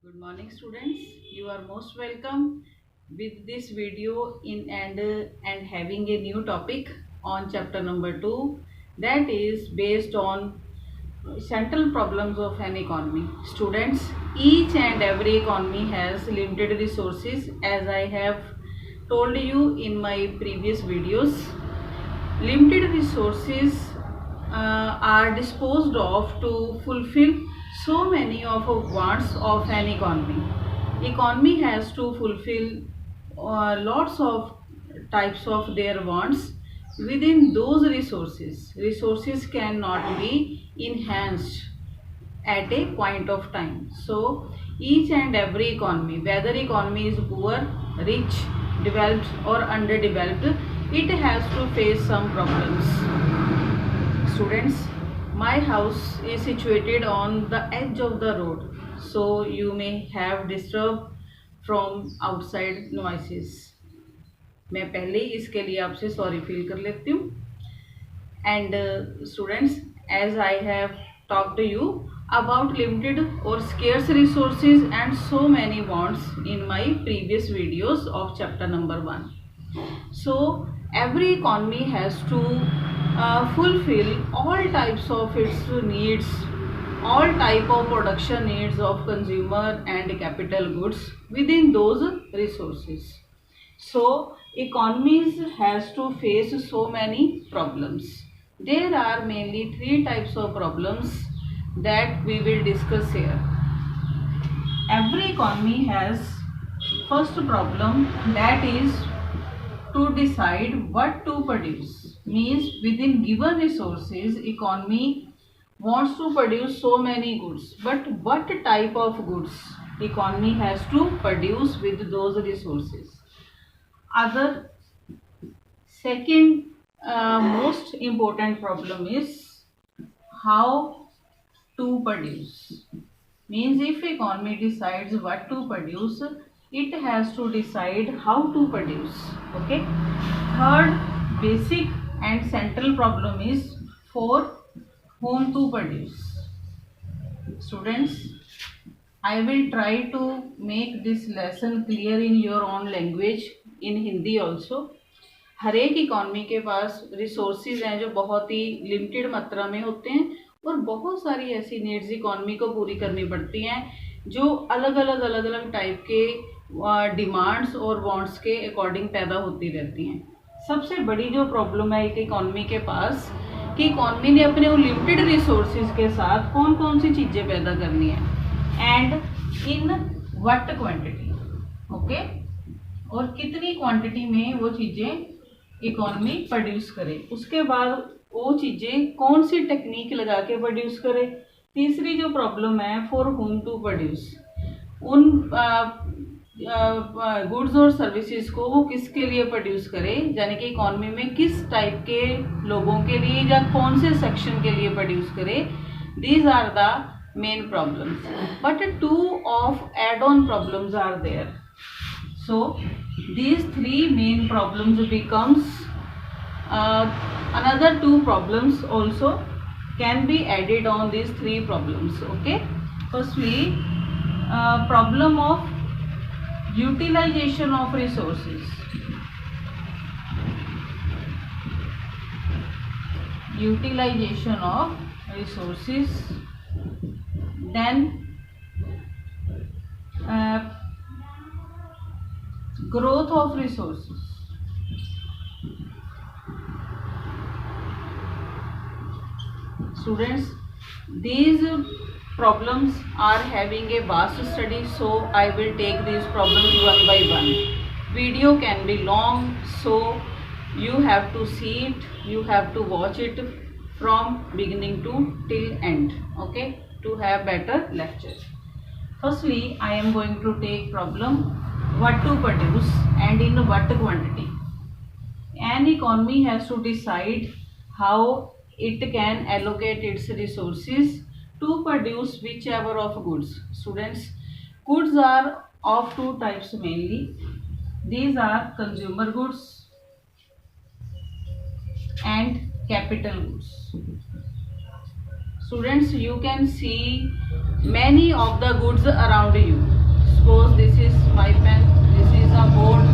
Good morning students, you are most welcome with this video in and having a new topic on chapter number 2, that is based on central problems of an economy. Students, each and every economy has limited resources, as I have told you in my previous videos. Limited resources are disposed of to fulfill so many of the wants of an economy. Economy has to fulfill lots of types of their wants within those resources. Resources cannot be enhanced at a point of time. So each and every economy, whether economy is poor, rich, developed or underdeveloped, it has to face some problems. Students, my house is situated on the edge of the road, so you may have disturb from outside noises. मैं पहले ही इसके लिए आपसे sorry feel कर लेती हूँ. And students, as I have talked to you about limited or scarce resources and so many wants in my previous videos of chapter number 1. So every economy has to fulfill all types of its needs, all type of production needs of consumer and capital goods within those resources. So economies has to face so many problems. There are mainly 3 types of problems that we will discuss here. Every economy has first problem, that is to decide what to produce. Means within given resources, economy wants to produce so many goods, but what type of goods economy has to produce with those resources. Other second most important problem is how to produce. Means if economy decides what to produce, it has to decide how to produce. Okay. Third basic and central problem is for whom to produce. Students, I will try to make this lesson clear in your own language, in Hindi also. हर एक economy के पास resources हैं जो बहुत ही limited मात्रा में होते हैं, और बहुत सारी ऐसी नीड्स इकॉनमी को पूरी करनी पड़ती हैं जो अलग अलग टाइप के डिमांड्स और वांट्स के अकॉर्डिंग पैदा होती रहती हैं. सबसे बड़ी जो प्रॉब्लम है एक इकॉनमी के पास कि इकॉनमी ने अपने वो लिमिटेड रिसोर्सेज के साथ कौन कौन सी चीज़ें पैदा करनी है and in what quantity. Okay. और कितनी क्वांटिटी में वो चीज़ें इकॉनमी प्रोड्यूस करे. उसके बाद वो चीज़ें कौन सी टेक्निक लगा के प्रोड्यूस करे. तीसरी जो प्रॉब्लम है फॉर होम टू प्रोड्यूस. उन गुड्स और सर्विसेज को वो किसके लिए प्रोड्यूस करे, यानी कि इकॉनमी में किस टाइप के लोगों के लिए या कौन से सेक्शन के लिए प्रोड्यूस करे. These are the main problems, but 2 of add-on problems are there. So these 3 main problems becomes another 2 problems also can be added on these 3 problems. Okay. Firstly, problem of utilization of resources. Utilization of resources. Then growth of resources. Students, these problems are having a vast study, so I will take these problems one by one. Video can be long, so you have to see it, you have to watch it from beginning to till end. Okay, to have better lecture. Firstly, I am going to take problem what to produce and in what quantity. An economy has to decide how it can allocate its resources to produce whichever of goods. Students, goods are of 2 types mainly. These are consumer goods and capital goods. Students, you can see many of the goods around you. suppose this is my pen, this is a board,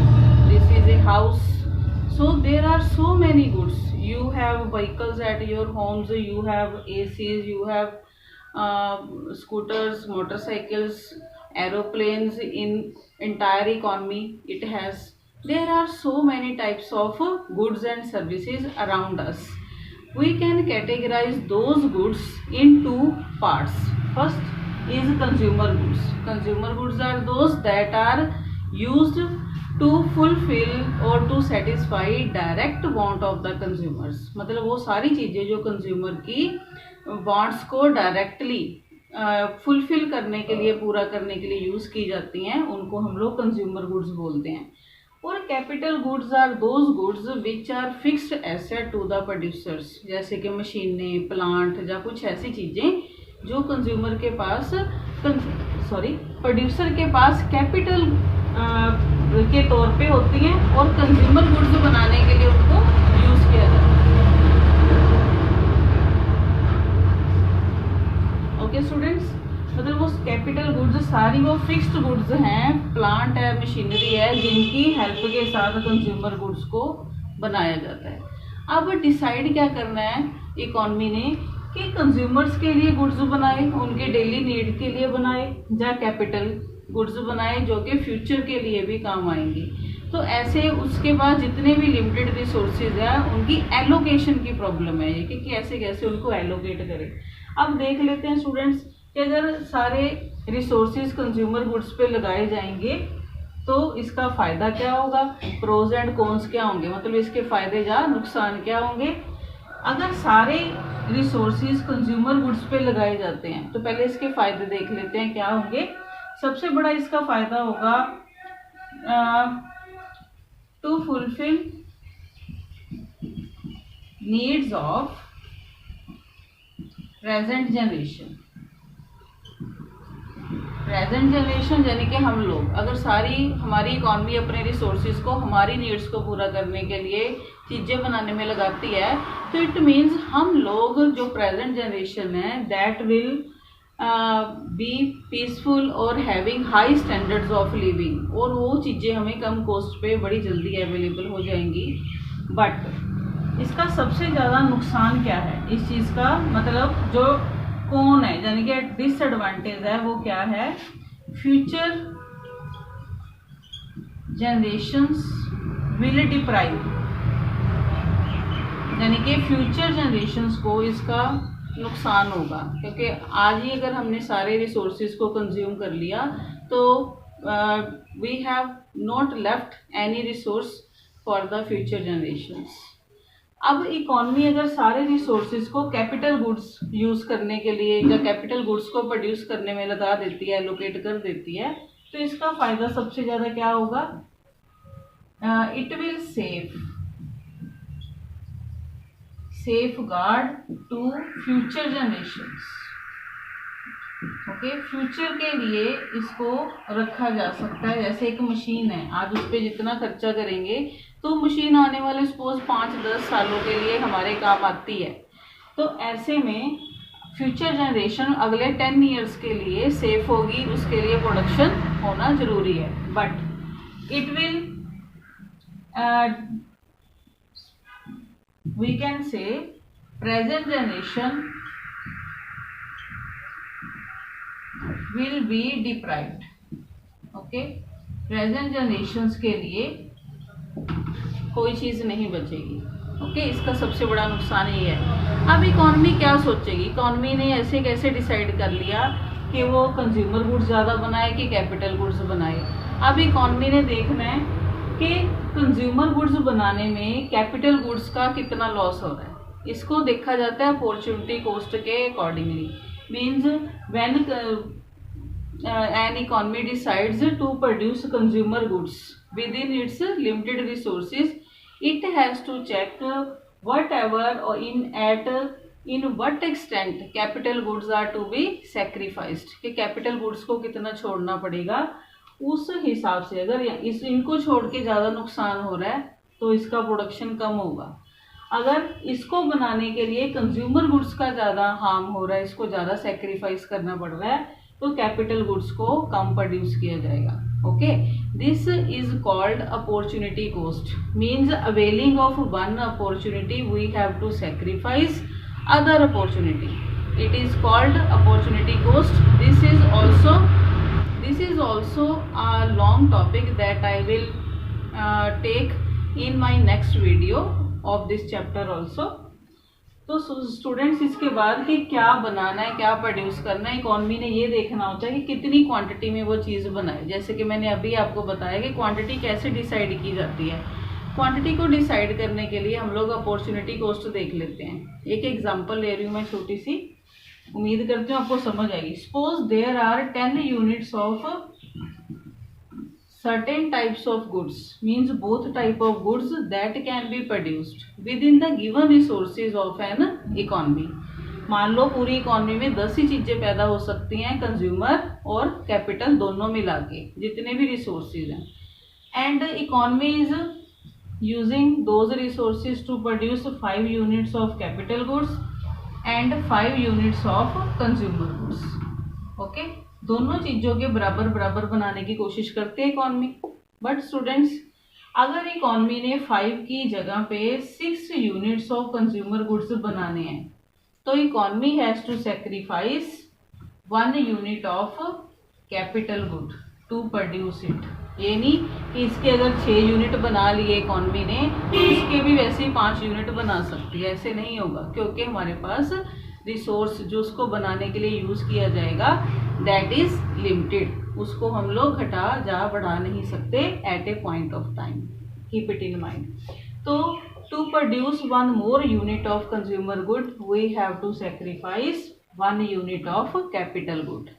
this is a house. So there are so many goods. You have vehicles at your homes, you have ACs, you have scooters, motorcycles, aeroplanes. In entire economy it has. There are so many types of goods and services around us. We can categorize those goods in two parts. First is consumer goods. Consumer goods are those that are used to fulfill or to satisfy direct want of the consumers. मतलब वो सारी चीज़ें जो consumer की wants को directly fulfil करने के लिए, पूरा करने के लिए यूज़ की जाती हैं, उनको हम लोग कंज्यूमर गुड्स बोलते हैं. और capital goods are those goods which are fixed asset to the producers. जैसे कि मशीनें, प्लांट या कुछ ऐसी चीज़ें जो कंज्यूमर के पास प्रोड्यूसर के पास कैपिटल के तौर पे होती हैं और कंज्यूमर गुड्स बनाने के लिए उनको यूज़ किया जाता है. ओके स्टूडेंट्स, मतलब वो कैपिटल गुड्स सारी वो फिक्स्ड गुड्स हैं, प्लांट है, मशीनरी है, जिनकी हेल्प के साथ कंज्यूमर गुड्स को बनाया जाता है. अब डिसाइड क्या करना है इकोनॉमी ने कि कंज्यूमर्स के लिए गुड्स बनाए, उनके डेली नीड के लिए बनाए, या कैपिटल गुड्स बनाए जो कि फ्यूचर के लिए भी काम आएंगी. तो ऐसे उसके बाद जितने भी लिमिटेड रिसोर्सेज है उनकी एलोकेशन की प्रॉब्लम है ये कि कैसे कैसे उनको एलोकेट करें. अब देख लेते हैं स्टूडेंट्स कि अगर सारे रिसोर्सेज कंज्यूमर गुड्स पे लगाए जाएंगे तो इसका फ़ायदा क्या होगा, प्रोज एंड कॉन्स क्या होंगे, मतलब इसके फ़ायदे या नुकसान क्या होंगे. अगर सारे रिसोर्सेज कंज्यूमर गुड्स पे लगाए जाते हैं तो पहले इसके फ़ायदे देख लेते हैं क्या होंगे. सबसे बड़ा इसका फ़ायदा होगा to fulfil needs of present generation. Present generation यानी कि हम लोग, अगर सारी हमारी इकॉनमी अपने रिसोर्सेज को हमारी नीड्स को पूरा करने के लिए चीज़ें बनाने में लगाती है तो इट मीन्स हम लोग जो प्रेजेंट जनरेशन है दैट विल बी पीसफुल और having high standards of living. और वो चीज़ें हमें कम कॉस्ट पे बड़ी जल्दी अवेलेबल हो जाएंगी. बट इसका सबसे ज़्यादा नुकसान क्या है इस चीज़ का, मतलब जो कौन है यानी कि डिसएडवांटेज है वो क्या है, फ्यूचर जनरेशंस विल डिप्राइव. यानी कि फ्यूचर जनरेशंस को इसका नुकसान होगा क्योंकि आज ही अगर हमने सारे रिसोर्सेज को कंज्यूम कर लिया तो we have not left any resource for the future generations. अब इकॉनमी अगर सारे रिसोर्सेज को कैपिटल गुड्स यूज़ करने के लिए या कैपिटल गुड्स को प्रोड्यूस करने में लगा देती है, एलोकेट कर देती है, तो इसका फ़ायदा सबसे ज़्यादा क्या होगा, it will safeguard to future generations. Okay, future के लिए इसको रखा जा सकता है. जैसे एक मशीन है, आज उस पर जितना खर्चा करेंगे तो मशीन आने वाले सपोज 5-10 सालों के लिए हमारे काम आती है. तो ऐसे में फ्यूचर जनरेशन अगले 10 ईयर्स के लिए सेफ होगी, उसके लिए प्रोडक्शन होना ज़रूरी है. But it will we can say present generation will be deprived. okay, present generations के लिए कोई चीज़ नहीं बचेगी. ओके, इसका सबसे बड़ा नुकसान ये है. अब इकॉनमी क्या सोचेगी, इकॉनमी ने ऐसे कैसे डिसाइड कर लिया कि वो कंज्यूमर गुड्स ज़्यादा बनाए कि कैपिटल गुड्स बनाए. अब इकॉनमी ने देखना है कि कंज्यूमर गुड्स बनाने में कैपिटल गुड्स का कितना लॉस हो रहा है. इसको देखा जाता है अपॉर्चुनिटी कॉस्ट के accordingly. Means when an economy decides to produce consumer goods within its limited resources, it has to check whatever or in what extent capital goods are to be sacrificed. कि capital goods को कितना छोड़ना पड़ेगा, उस हिसाब से अगर इनको छोड़ के ज़्यादा नुकसान हो रहा है तो इसका प्रोडक्शन कम होगा. अगर इसको बनाने के लिए कंज्यूमर गुड्स का ज़्यादा हार्म हो रहा है, इसको ज़्यादा सेक्रीफाइस करना पड़ रहा है, तो कैपिटल गुड्स को कम प्रोड्यूस किया जाएगा। Okay, this is called opportunity cost, means availing of one opportunity we have to sacrifice other opportunity, it is called opportunity cost. This is also a long topic that I will take in my next video of this chapter also. तो students इसके बाद कि क्या बनाना है, क्या produce करना है, economy ने ये देखना होता है कि कितनी क्वांटिटी में वो चीज़ बनाए। जैसे कि मैंने अभी आपको बताया कि क्वांटिटी कैसे डिसाइड की जाती है। क्वांटिटी को डिसाइड करने के लिए हम लोग अपॉर्चुनिटी कॉस्ट देख लेते हैं। एक एग्जांपल ले रही हूँ मैं छोटी सी, उम्मीद करती हूँ आपको समझ आएगी। Suppose there are 10 units of certain types of goods, means both type of goods that can be produced within the given resources of an economy. मान लो पूरी इकोनॉमी में 10 ही चीजें पैदा हो सकती हैं, कंज्यूमर और कैपिटल दोनों मिला के, जितने भी रिसोर्सेज हैं, and economy is using those resources to produce 5 units of capital goods and 5 units of consumer goods. Okay, दोनों चीजों के बराबर बराबर बनाने की कोशिश करते हैं इकोनॉमी। बट स्टूडेंट्स, अगर इकोनॉमी ने 5 की जगह पे 6 यूनिट्स ऑफ कंज्यूमर गुड्स बनाने हैं, तो economy has to sacrifice 1 unit of capital good to produce it. ये नहीं कि इसके अगर 6 यूनिट बना लिए इकोनॉमी ने तो इसके भी वैसे ही 5 यूनिट बना सकती है, ऐसे नहीं होगा, क्योंकि हमारे पास रिसोर्स जो उसको बनाने के लिए यूज किया जाएगा दैट इज लिमिटेड, उसको हम लोग घटा जा बढ़ा नहीं सकते at a point of time, keep it in mind. तो to produce 1 more unit of consumer good we have to sacrifice 1 unit of capital good.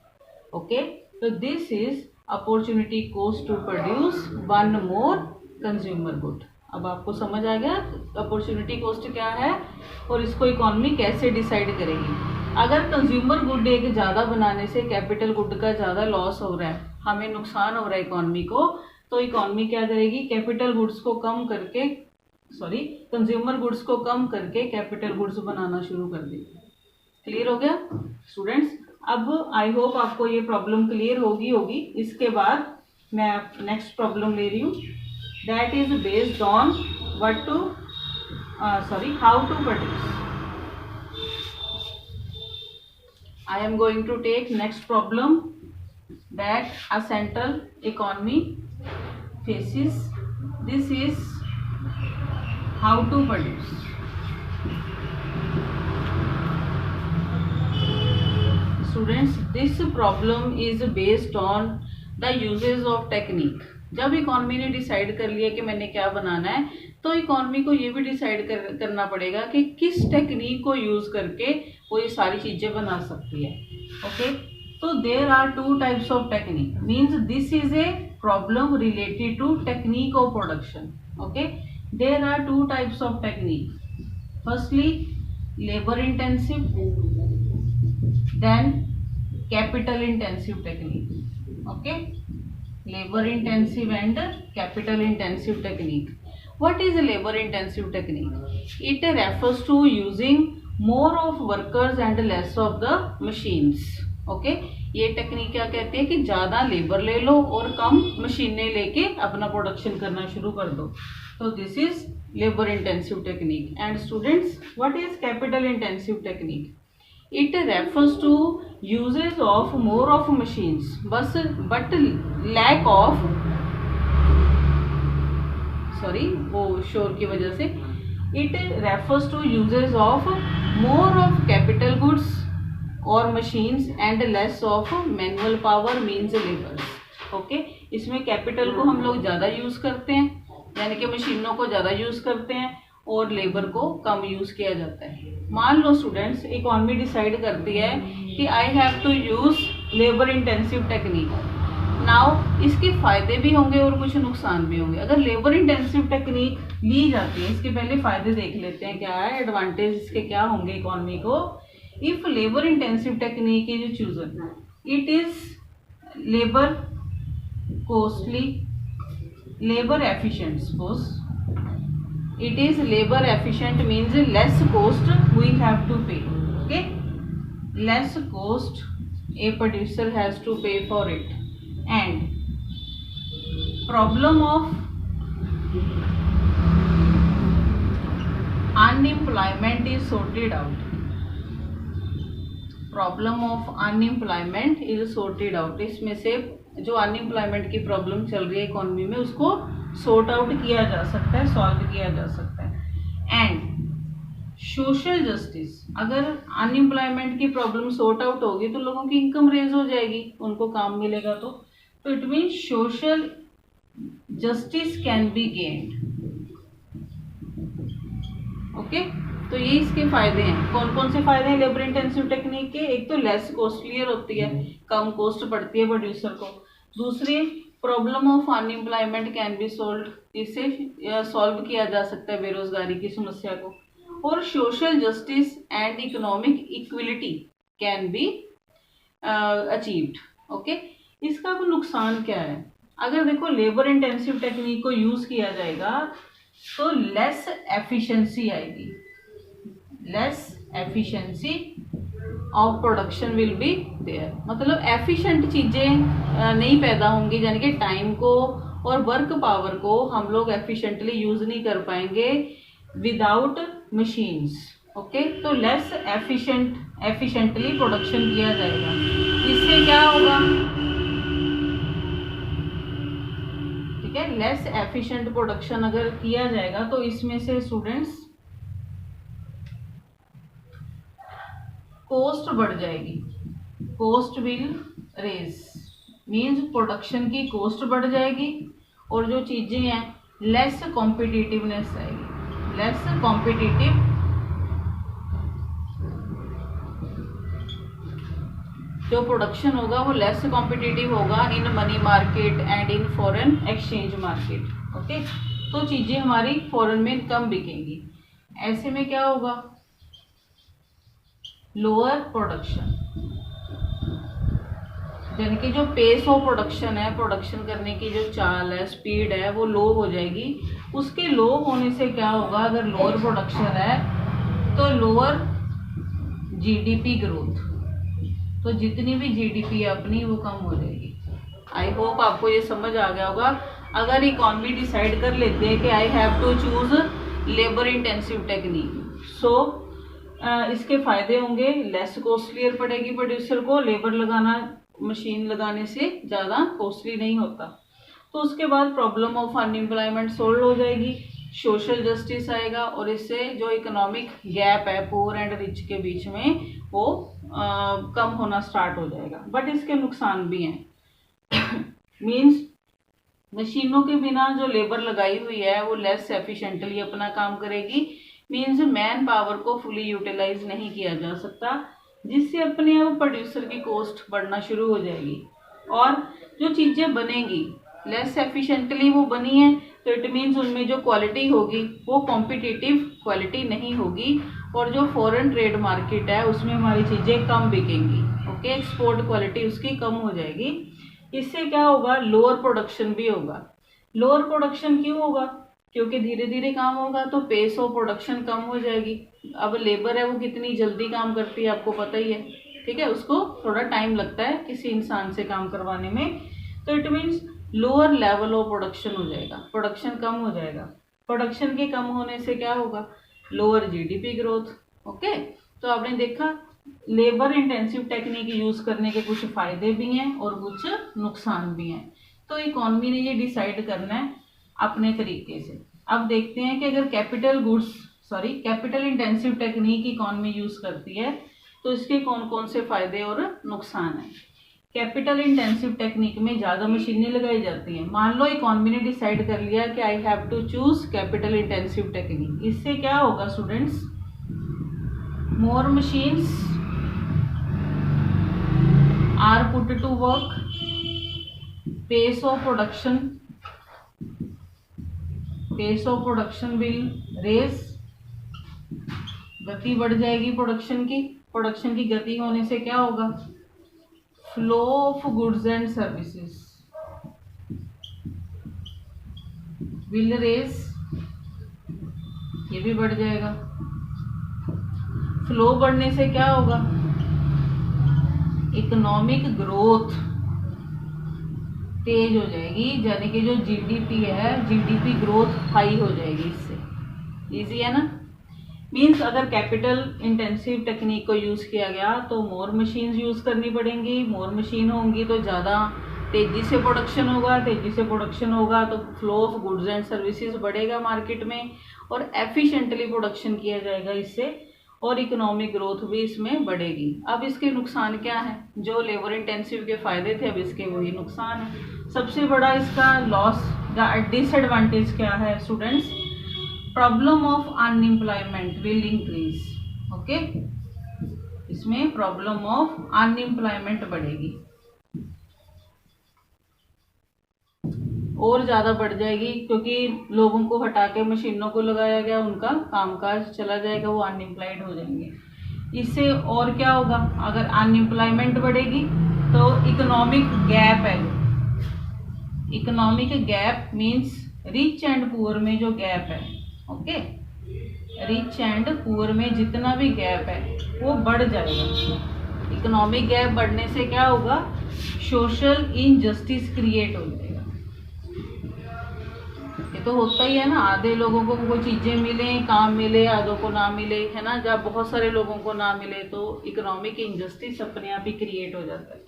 Okay, तो this is opportunity cost to produce 1 more consumer good. अब आपको समझ आ गया opportunity cost क्या है और इसको इकोनॉमी कैसे डिसाइड करेगी। अगर कंज्यूमर गुड एक ज़्यादा बनाने से कैपिटल गुड का ज़्यादा लॉस हो रहा है, हमें नुकसान हो रहा है इकोनॉमी को, तो इकोनॉमी क्या करेगी, कैपिटल गुड्स को कम करके कंज्यूमर गुड्स को कम करके कैपिटल गुड्स बनाना शुरू कर देगी। क्लियर हो गया स्टूडेंट्स? अब आई होप आपको ये प्रॉब्लम क्लियर होगी। इसके बाद मैं नेक्स्ट प्रॉब्लम ले रही हूँ, that is based on how to produce. I am going to take next problem that a central economy faces. This is how to produce. Students, this problem is based on the uses of technique. जब economy ने decide कर लिया कि मैंने क्या बनाना है, तो economy को ये भी डिसाइड करना पड़ेगा कि किस टेक्निक को यूज करके वो ये सारी चीजें बना सकती है। ओके, तो there are 2 types of technique, means this is a problem related to technique of production. Okay, there are 2 types of technique, firstly labour intensive, then capital intensive technique. Okay, labor intensive and capital intensive technique. What is labor intensive technique? It refers to using more of workers and less of the machines. Okay, ये technique क्या कहती है कि ज़्यादा labour ले लो और कम मशीनें लेके अपना प्रोडक्शन करना शुरू कर दो। तो this is labour intensive technique. And students, what is capital intensive technique? It refers to uses of more of machines, but lack of वो शोर की वजह से। It refers to uses of more of capital goods or machines and less of manual power means labor. Okay, इसमें capital को हम लोग ज़्यादा यूज करते हैं, यानी कि मशीनों को ज़्यादा यूज करते हैं और लेबर को कम यूज किया जाता है। मान लो स्टूडेंट्स, इकोनॉमी डिसाइड करती है कि I have to use labour intensive technique. Now इसके फायदे भी होंगे और कुछ नुकसान भी होंगे। अगर लेबर इंटेंसिव टेक्निक ली जाती है, इसके पहले फायदे देख लेते हैं, क्या है एडवांटेज इसके, क्या होंगे इकोनॉमी को। If labour intensive technique is chosen, it is labour costly, labour efficient. Suppose it is labor efficient means less cost we have to pay. Okay, less cost a producer has to pay for it, and problem of unemployment is sorted out. Problem of unemployment is sorted out. इसमें से जो unemployment की problem चल रही है economy में उसको sort out किया जा सकता है, सॉल्व किया जा सकता है। एंड सोशल जस्टिस, अगर अनएम्प्लॉयमेंट की प्रॉब्लम सॉर्ट आउट होगी तो लोगों की इनकम रेज हो जाएगी, उनको काम मिलेगा। तो it means social justice can be gained. Okay, तो ये इसके फायदे हैं। कौन कौन से फायदे हैं लेबर इंटेंसिव टेक्निक के? एक तो लेस कॉस्टलियर होती है, कम कॉस्ट पड़ती है प्रोड्यूसर को। दूसरी, problem of unemployment can be solve, इससे सॉल्व किया जा सकता है बेरोजगारी की समस्या को। और social justice and economic equality can be achieved. Okay, इसका अब नुकसान क्या है? अगर देखो लेबर इंटेंसिव टेक्निक को यूज किया जाएगा तो लेस एफिशिएंसी आएगी, less efficiency of production will be there. मतलब एफिशिएंट चीज़ें नहीं पैदा होंगी, यानी कि टाइम को और वर्क पावर को हम लोग एफिशिएंटली यूज नहीं कर पाएंगे विदाउट मशीन्स। ओके, तो लेस एफिशिएंटली प्रोडक्शन किया जाएगा। इससे क्या होगा? ठीक है, लेस एफिशिएंट प्रोडक्शन अगर किया जाएगा तो इसमें से स्टूडेंट्स कॉस्ट बढ़ जाएगी, cost will raise, means production की कॉस्ट बढ़ जाएगी और जो चीजें हैं लेस कॉम्पिटिटिवनेस आएगी, लेस कॉम्पिटिटिव। जो प्रोडक्शन होगा वो लेस कॉम्पिटिटिव होगा in money market and in foreign exchange market. Okay, तो चीजें हमारी फॉरेन में कम बिकेंगी। ऐसे में क्या होगा? लोअर प्रोडक्शन, यानी कि जो पेस ऑफ प्रोडक्शन है, प्रोडक्शन करने की जो चाल है, स्पीड है, वो लो हो जाएगी। उसके लो होने से क्या होगा? अगर लोअर प्रोडक्शन है तो लोअर जीडीपी ग्रोथ, तो जितनी भी जीडीपी है अपनी वो कम हो जाएगी। आई होप आपको ये समझ आ गया होगा। अगर इकॉनमी डिसाइड कर लेते हैं कि I have to choose labour intensive technique, so इसके फायदे होंगे, लेस कॉस्टलियर पड़ेगी प्रोड्यूसर को, लेबर लगाना मशीन लगाने से ज़्यादा कॉस्टली नहीं होता। तो उसके बाद प्रॉब्लम ऑफ अनएम्प्लॉयमेंट सोल्व हो जाएगी, सोशल जस्टिस आएगा और इससे जो इकोनॉमिक गैप है पुअर एंड रिच के बीच में वो कम होना स्टार्ट हो जाएगा। बट इसके नुकसान भी हैं। मीन्स मशीनों के बिना जो लेबर लगाई हुई है वो लेस एफिशिएंटली अपना काम करेगी, मीन्स मैन पावर को फुली यूटिलाइज नहीं किया जा सकता, जिससे अपने आप प्रोड्यूसर की कॉस्ट बढ़ना शुरू हो जाएगी। और जो चीज़ें बनेंगी लेस एफिशिएंटली वो बनी है तो इट मीन्स उनमें जो क्वालिटी होगी वो कॉम्पिटिटिव क्वालिटी नहीं होगी और जो फॉरेन ट्रेड मार्केट है उसमें हमारी चीज़ें कम बिकेंगी। ओके, एक्सपोर्ट क्वालिटी उसकी कम हो जाएगी। इससे क्या होगा? लोअर प्रोडक्शन भी होगा। लोअर प्रोडक्शन क्यों होगा? क्योंकि धीरे धीरे काम होगा तो पेस ऑफ प्रोडक्शन कम हो जाएगी। अब लेबर है वो कितनी जल्दी काम करती है आपको पता ही है, ठीक है, उसको थोड़ा टाइम लगता है किसी इंसान से काम करवाने में। तो it means lower level of production हो जाएगा, प्रोडक्शन कम हो जाएगा। प्रोडक्शन के कम होने से क्या होगा? Lower GDP growth. ओके, तो आपने देखा लेबर इंटेंसिव टेक्निक यूज करने के कुछ फायदे भी हैं और कुछ नुकसान भी हैं। तो इकोनॉमी ने ये डिसाइड करना है अपने तरीके से। अब देखते हैं कि अगर capital intensive technique economy use करती है तो इसके कौन कौन से फायदे और नुकसान हैं। कैपिटल इंटेंसिव टेक्निक में ज़्यादा मशीनें लगाई जाती हैं। मान लो इकोनॉमी ने डिसाइड कर लिया कि I have to choose capital intensive technique. इससे क्या होगा students? More machines are put to work, pace of production will raise, गति बढ़ जाएगी प्रोडक्शन की गति होने से क्या होगा? Flow of goods and services will raise, ये भी बढ़ जाएगा। फ्लो बढ़ने से क्या होगा? इकोनॉमिक ग्रोथ तेज हो जाएगी, यानी कि जो जीडीपी है, जीडीपी ग्रोथ हाई हो जाएगी इससे। इजी है ना। मीन्स अगर कैपिटल इंटेंसिव टेक्निक को यूज़ किया गया तो मोर मशीन्स यूज़ करनी पड़ेंगी, मोर मशीन होंगी तो ज़्यादा तेज़ी से प्रोडक्शन होगा, तेज़ी से प्रोडक्शन होगा तो flow of goods and services बढ़ेगा मार्केट में और एफिशिएंटली प्रोडक्शन किया जाएगा इससे, और इकोनॉमिक ग्रोथ भी इसमें बढ़ेगी। अब इसके नुकसान क्या है? जो लेबर इंटेंसिव के फायदे थे अब इसके वही नुकसान है। सबसे बड़ा इसका लॉस या डिसएडवांटेज क्या है students? Problem of unemployment will increase. Okay, इसमें प्रॉब्लम ऑफ अनएम्प्लॉयमेंट बढ़ेगी और ज़्यादा बढ़ जाएगी, क्योंकि लोगों को हटा के मशीनों को लगाया गया, उनका कामकाज चला जाएगा, वो अनएम्प्लॉयड हो जाएंगे। इससे और क्या होगा? अगर अनएम्प्लॉयमेंट बढ़ेगी तो इकोनॉमिक गैप है, economic gap means rich and poor में जो गैप है, ओके, रिच एंड पुअर में जितना भी गैप है वो बढ़ जाएगा। इकोनॉमिक गैप बढ़ने से क्या होगा? सोशल इनजस्टिस क्रिएट हो जाएगा। ये तो होता ही है ना, आधे लोगों को कोई चीज़ें मिले, काम मिले, आधों को ना मिले, है ना। जब बहुत सारे लोगों को ना मिले तो इकोनॉमिक इनजस्टिस अपने आप ही क्रिएट हो जाता है।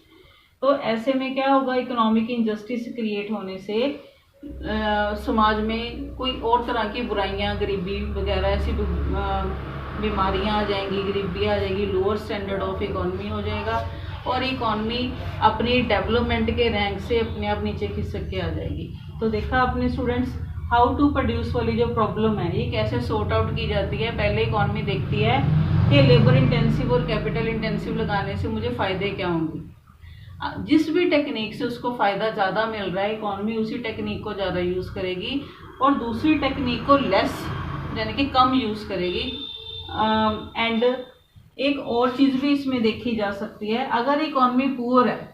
तो ऐसे में क्या होगा? इकोनॉमिक इनजस्टिस क्रिएट होने से समाज में कोई और तरह की बुराइयां, गरीबी वगैरह ऐसी बीमारियां आ जाएंगी, गरीबी आ जाएगी, लोअर स्टैंडर्ड ऑफ इकोनॉमी हो जाएगा और इकोनॉमी अपनी डेवलपमेंट के रैंक से अपने आप नीचे खिसक के आ जाएगी। तो देखा आपने स्टूडेंट्स, हाउ टू प्रोड्यूस वाली जो प्रॉब्लम है ये कैसे सॉर्ट आउट की जाती है। पहले इकोनॉमी देखती है कि लेबर इंटेंसिव और कैपिटल इंटेंसिव लगाने से मुझे फ़ायदे क्या होंगे। जिस भी टेक्निक से उसको फ़ायदा ज़्यादा मिल रहा है, इकोनॉमी उसी टेक्निक को ज़्यादा यूज़ करेगी और दूसरी टेक्निक को लेस यानी कि कम यूज़ करेगी। एंड एक और चीज़ भी इसमें देखी जा सकती है, अगर इकोनॉमी पुअर है,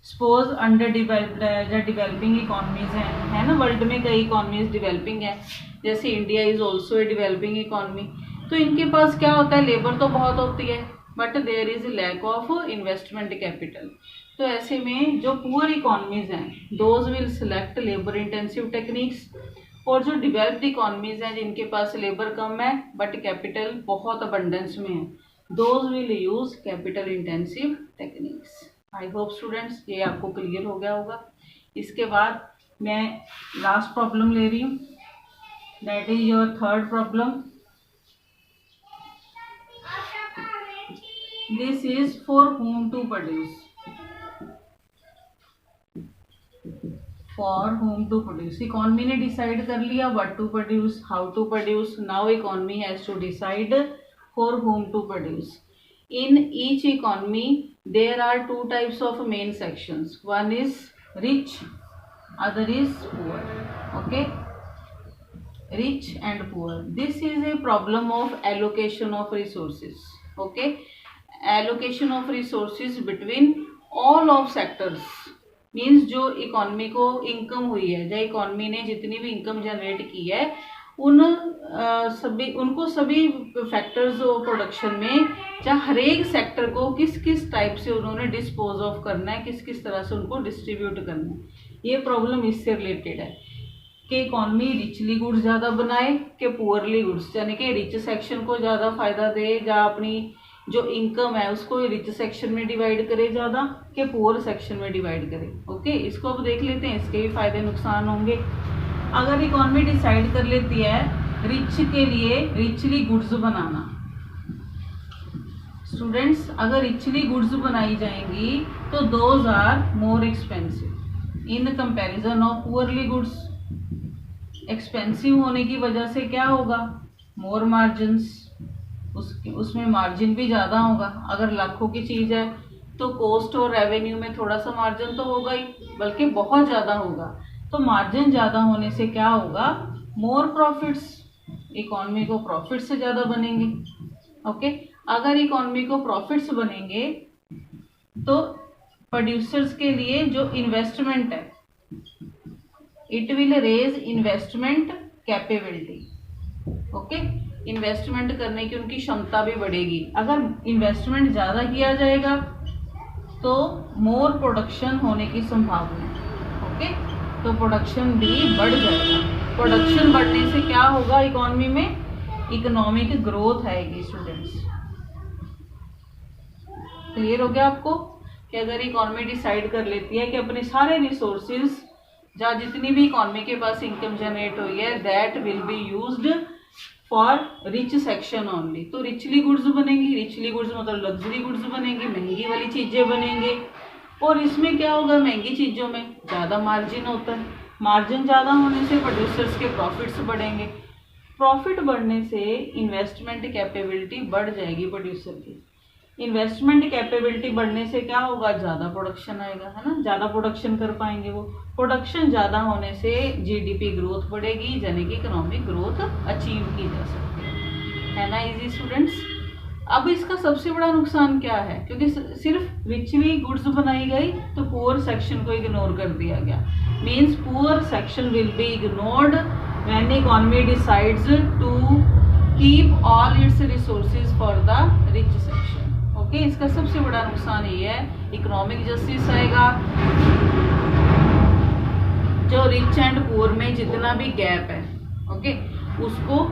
सपोज अंडर डिवेल्प्ड है या डेवलपिंग इकोनॉमीज हैं, है ना, वर्ल्ड में कई इकोनॉमीज डेवलपिंग है, जैसे India is also a developing economy. तो इनके पास क्या होता है? लेबर तो बहुत होती है but there is lack of investment capital. तो ऐसे में जो पुअर इकोनॉमीज हैं those will select labour intensive techniques, और जो डेवलप्ड इकोनॉमीज हैं जिनके पास लेबर कम है बट कैपिटल बहुत अबंडेंस में है, those will use capital intensive techniques. I hope students ये आपको क्लियर हो गया होगा। इसके बाद मैं लास्ट प्रॉब्लम ले रही हूँ, that is your third problem. This is for whom to produce, for whom to produce. Economy ने डिसाइड कर लिया what to produce, how to produce. Now economy has to decide for whom to produce. In each economy there are two types of main sections, one is rich, other is poor, okay, rich and poor. This is a problem of allocation of resources, okay, allocation of resources between all of sectors, means जो economy को income हुई है, या economy ने जितनी भी income generate की है उनको सभी फैक्टर्स ऑफ प्रोडक्शन में, चाहे हर एक सेक्टर को किस किस टाइप से उन्होंने डिस्पोज ऑफ करना है, किस किस तरह से उनको डिस्ट्रीब्यूट करना है। ये प्रॉब्लम इससे रिलेटेड है कि इकोनॉमी रिचली गुड्स ज़्यादा बनाए कि पुअरली गुड्स, यानी कि रिच सेक्शन को ज़्यादा फायदा दे, या अपनी जो इनकम है उसको रिच सेक्शन में डिवाइड करे ज़्यादा कि पुअर सेक्शन में डिवाइड करे। ओके, इसको अब देख लेते हैं, इसके भी फायदे नुकसान होंगे। अगर इकोनॉमी डिसाइड कर लेती है रिच के लिए रिचली गुड्स बनाना, स्टूडेंट्स अगर रिचली गुड्स बनाई जाएंगी तो those are more expensive in comparison of poorly goods. Expensive होने की वजह से क्या होगा? मोर मार्जिन्स, उसमें मार्जिन भी ज़्यादा होगा। अगर लाखों की चीज़ है तो कॉस्ट और रेवेन्यू में थोड़ा सा मार्जिन तो होगा ही, बल्कि बहुत ज़्यादा होगा। तो मार्जिन ज़्यादा होने से क्या होगा? मोर प्रॉफिट्स, इकोनॉमी को प्रॉफिट से ज़्यादा बनेंगे। ओके, अगर इकोनॉमी को प्रॉफिट्स बनेंगे तो प्रोड्यूसर्स के लिए जो इन्वेस्टमेंट है, it will raise investment capability. Okay, investment करने की उनकी क्षमता भी बढ़ेगी। अगर इन्वेस्टमेंट ज़्यादा किया जाएगा तो मोर प्रोडक्शन होने की संभावना है। ओके, तो प्रोडक्शन भी बढ़ जाएगा। प्रोडक्शन बढ़ने से क्या होगा इकोनॉमी में? इकोनॉमिक ग्रोथ आएगी स्टूडेंट्स। क्लियर हो गया आपको कि अगर इकोनॉमी डिसाइड कर लेती है कि अपने सारे रिसोर्सेज जहाँ जितनी भी इकोनॉमी के पास इनकम जनरेट हुई है that will be used for rich section only, तो रिचली गुड्स बनेंगी। रिचली गुड्स मतलब लग्जरी गुड्स बनेंगी, महंगी वाली चीजें बनेंगे। और इसमें क्या होगा? महंगी चीजों में ज्यादा मार्जिन होता है। मार्जिन ज्यादा होने से प्रोड्यूसर्स के प्रॉफिट्स बढ़ेंगे। प्रॉफिट बढ़ने से इन्वेस्टमेंट कैपेबिलिटी बढ़ जाएगी प्रोड्यूसर की। इन्वेस्टमेंट कैपेबिलिटी बढ़ने से क्या होगा? ज़्यादा प्रोडक्शन आएगा, है ना, ज़्यादा प्रोडक्शन कर पाएंगे वो। प्रोडक्शन ज़्यादा होने से जीडीपी ग्रोथ बढ़ेगी, यानी कि इकोनॉमिक ग्रोथ अचीव की जा सकती है ना। Easy students. अब इसका सबसे बड़ा नुकसान क्या है? क्योंकि सिर्फ रिचली गुड्स बनाई गई तो पुअर सेक्शन को इग्नोर कर दिया गया। Means poor section will be ignored when economy decides to keep all its resources for the rich section. Okay, इसका सबसे बड़ा नुकसान ये है इकोनॉमिक जस्टिस आएगा। जो रिच एंड पुअर में जितना भी गैप है, ओके, उसको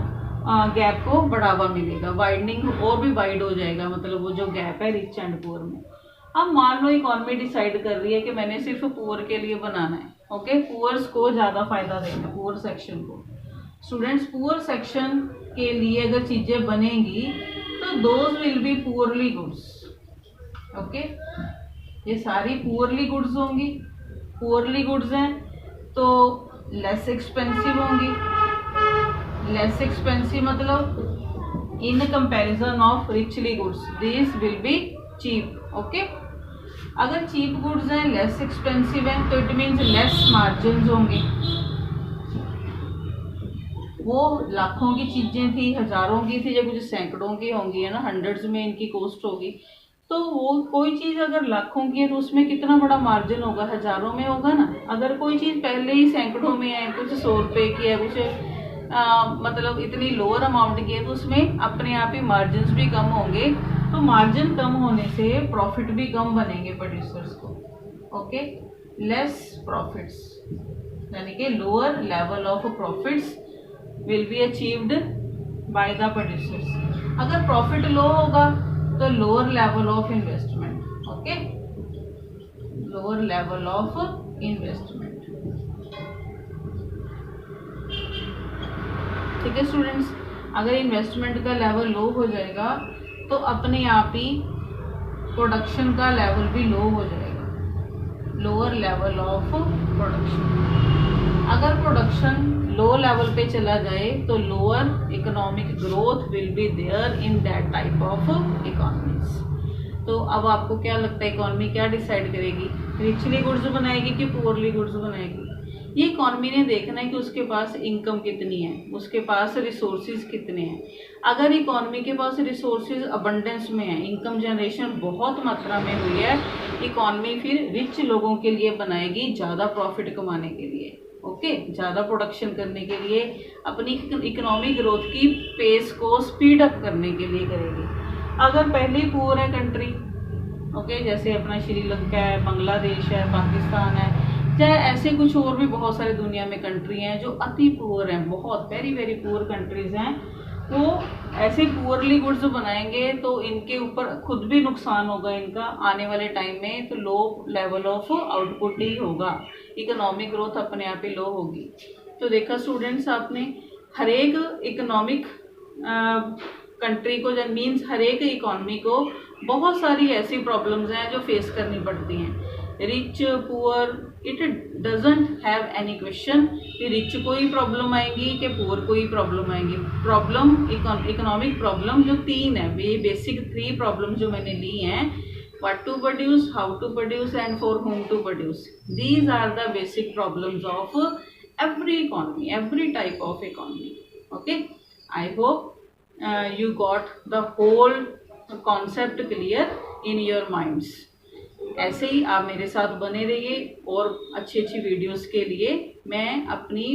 गैप को बढ़ावा मिलेगा, वाइडनिंग और भी वाइड हो जाएगा। मतलब वो जो गैप है रिच एंड पुअर में। अब मान लो इकोनॉमी डिसाइड कर रही है कि मैंने सिर्फ पुअर के लिए बनाना है। ओके, पुअर्स को ज्यादा फायदा देना, पुअर सेक्शन को। स्टूडेंट्स, पुअर सेक्शन के लिए अगर चीजें बनेंगी तो दोज विल बी पुअरली गुड्स। ओके, ये सारी पुअरली गुड्स होंगी। पुअरली गुड्स हैं तो लेस एक्सपेंसिव होंगी। लेस एक्सपेंसिव मतलब in comparison of richly goods this will be cheap. Okay, अगर चीप गुड्स हैं, लेस एक्सपेंसिव है, तो इट मीन्स लेस मार्जिन होंगे। वो लाखों की चीजें थी, हजारों की थी, या कुछ सैकड़ों की होंगी, है ना, हंड्रेड्स में इनकी कॉस्ट होगी। तो वो कोई चीज अगर लाखों की है तो उसमें कितना बड़ा मार्जिन होगा? हजारों में होगा ना। अगर कोई चीज पहले ही सैकड़ों में है, कुछ 100 रुपए की है, कुछ मतलब इतनी लोअर अमाउंट की है, तो उसमें अपने आप ही मार्जिन भी कम होंगे। तो मार्जिन कम होने से प्रॉफिट भी कम बनेंगे प्रोड्यूसर्स को। ओके, लेस प्रॉफिट्स यानी कि lower level of profits will be achieved by the producers. अगर प्रॉफिट लो होगा तो lower level of investment. Okay, lower level of investment. ठीक है स्टूडेंट्स, अगर इन्वेस्टमेंट का लेवल लो हो जाएगा तो अपने आप ही प्रोडक्शन का लेवल भी लो हो जाएगा, लोअर लेवल ऑफ प्रोडक्शन। अगर प्रोडक्शन लो लेवल पे चला जाए तो lower economic growth will be there in that type of economies. तो अब आपको क्या लगता है इकोनॉमी क्या डिसाइड करेगी? रिचली गुड्स बनाएगी कि पुअरली गुड्स बनाएगी? ये इकोनॉमी ने देखना है कि उसके पास इनकम कितनी है, उसके पास रिसोर्सेज कितने हैं। अगर इकोनॉमी के पास रिसोर्सेज अबंडेंस में है, इनकम जनरेशन बहुत मात्रा में हुई है, इकोनॉमी फिर रिच लोगों के लिए बनाएगी, ज़्यादा प्रॉफिट कमाने के लिए। ओके, ज़्यादा प्रोडक्शन करने के लिए, अपनी इकोनॉमिक ग्रोथ की पेस को स्पीड अप करने के लिए करेगी। अगर पहले ही पुअर है कंट्री, ओके, जैसे अपना श्रीलंका है, बांग्लादेश है, पाकिस्तान है, चाहे ऐसे कुछ और भी बहुत सारे दुनिया में कंट्री हैं जो अति पुअर हैं, बहुत वेरी वेरी पुअर कंट्रीज हैं, वो ऐसे पुअरली गुड्स बनाएंगे तो इनके ऊपर खुद भी नुकसान होगा इनका आने वाले टाइम में। तो लो लेवल ऑफ आउटपुट ही होगा, इकोनॉमिक ग्रोथ अपने आप ही लो होगी। तो देखा स्टूडेंट्स आपने, हर एक इकोनॉमिक कंट्री को मीन्स हर एक इकोनॉमी को बहुत सारी ऐसी प्रॉब्लम्स हैं जो फेस करनी पड़ती हैं। Rich poor it doesn't have any question कि रिच को ही प्रॉब्लम आएंगी कि पुअर को ही प्रॉब्लम आएंगी। प्रॉब्लम इकोनॉमिक प्रॉब्लम जो 3 है, वे बेसिक 3 प्रॉब्लम जो मैंने ली हैं, what to produce, how to produce and for whom to produce. These are the basic problems of every economy, every type of economy. Okay, I hope you got the whole concept clear in your minds. ऐसे ही आप मेरे साथ बने रहिए और अच्छी अच्छी videos के लिए मैं अपनी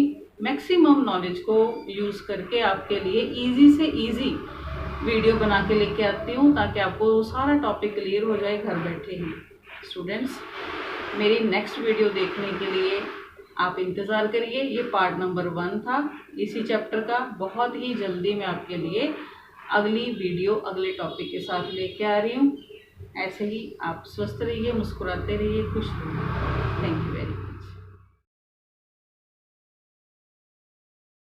मैक्सिमम नॉलेज को यूज़ करके आपके लिए इजी से इजी वीडियो बना के लेके आती हूँ ताकि आपको सारा टॉपिक क्लियर हो जाए घर बैठे ही। स्टूडेंट्स, मेरी नेक्स्ट वीडियो देखने के लिए आप इंतज़ार करिए। ये पार्ट नंबर 1 था इसी चैप्टर का। बहुत ही जल्दी मैं आपके लिए अगली वीडियो अगले टॉपिक के साथ लेके आ रही हूँ। ऐसे ही आप स्वस्थ रहिए, मुस्कुराते रहिए, खुश रहिए। Thank you very much.